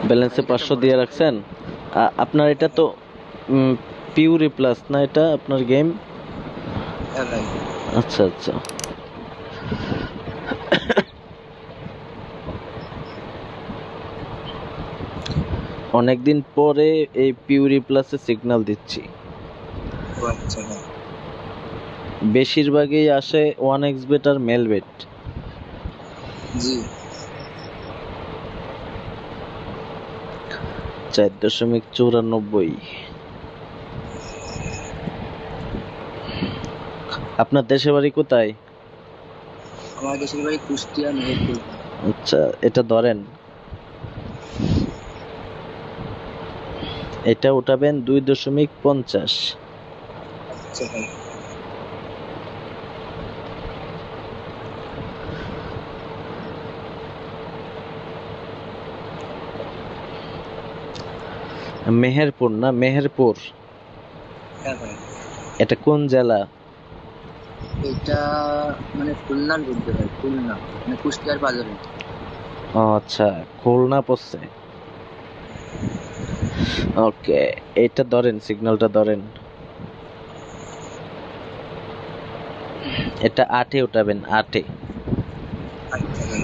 ব্যালেন্সে 500 দিয়ে রাখছেন। আপনার এটা তো পিউরি প্লাস না, এটা আপনার গেম? হ্যাঁ ভাই। আচ্ছা আচ্ছা। অনেকদিন পরে এই পিউরি প্লাসে সিগন্যাল দিচ্ছি। ও আচ্ছা ভাই। বেশিরভাগই আসে 1xbet আর মেলবেট। জি। 4.94। আপনার দেশের বাড়ি কোথায়? আমার দেশের বাড়ি কুষ্টিয়া মেহেরপুর। আচ্ছা, এটা ধরেন, এটা উঠাবেন 2.50। আচ্ছা ভাই। মেহেরপুর না, মেহেরপুর। হ্যাঁ ভাই। এটা কোন জেলা? এটা মানে খুলনার মধ্যে ভাই, খুলনা মানে কুষ্টিয়ার বাজারে। ও আচ্ছা, খুলনা পড়ছে। ওকে, এটা ধরেন, সিগন্যালটা ধরেন। এটা 8-এ উঠাবেন, 8-এ। আচ্ছা ভাই।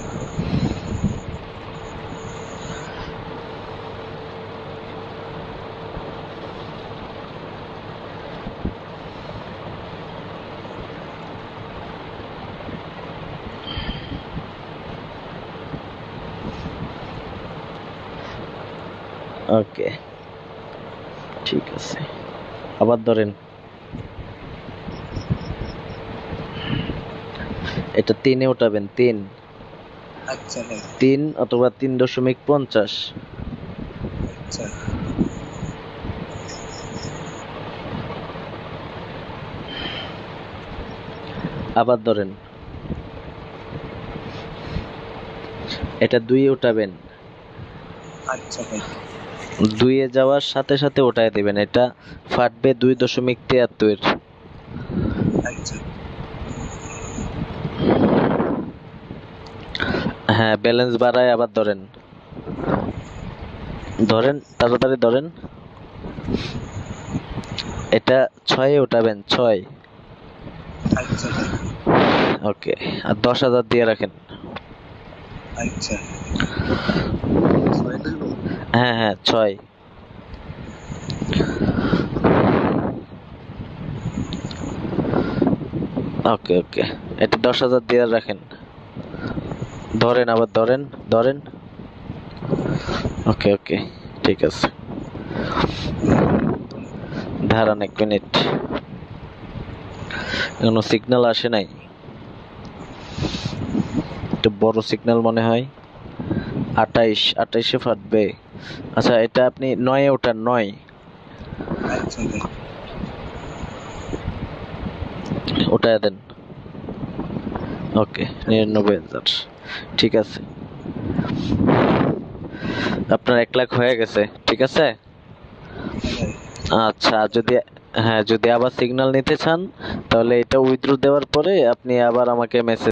ওকে, ঠিক আছে, আবার ধরেন। এটা 3-এ উঠাবেন, 3। আচ্ছা ভাই। 3 অথবা 3.50। আচ্ছা। আবার ধরেন, এটা 2-এ উঠাবেন। আচ্ছা ভাই। 2-এ যাওয়ার সাথে সাথে উঠায় দিবেন, এটা ফাটবে 2.73। আচ্ছা। হ্যাঁ, ব্যালেন্স বাড়ায় আবার ধরেন, ধরেন তাড়াতাড়ি ধরেন। এটা 6-এ উঠাবেন, 6। আচ্ছা ভাই। ওকে, আর 10,000 দিয়ে রাখেন। আচ্ছা। ছয় তুলবো? হ্যাঁ হ্যাঁ, 6। ওকে ওকে, এটা 10,000 দিয়ে রাখেন। ধরেন, আবার ধরেন, ধরেন। ওকে ওকে, ঠিক আছে। দাঁড়ান 1 মিনিট, এখনো সিগন্যাল আসে নাই। একটু বড় সিগন্যাল মনে হয়। 28-এ ফাটবে। আচ্ছা, এটা আপনি 9-এ ওঠান, 9। আচ্ছা ভাই। ওটায় দেন। ওকে, 99,000। ঠিক আছে, আপনার 1 লাখ হয়ে গেছে, ঠিক আছে। হ্যাঁ ভাই। আচ্ছা, যদি, হ্যাঁ, যদি আবার সিগন্যাল নিতে চান তাহলে এটা উইথড্র দেওয়ার পরে আপনি আবার আমাকে মেসেজ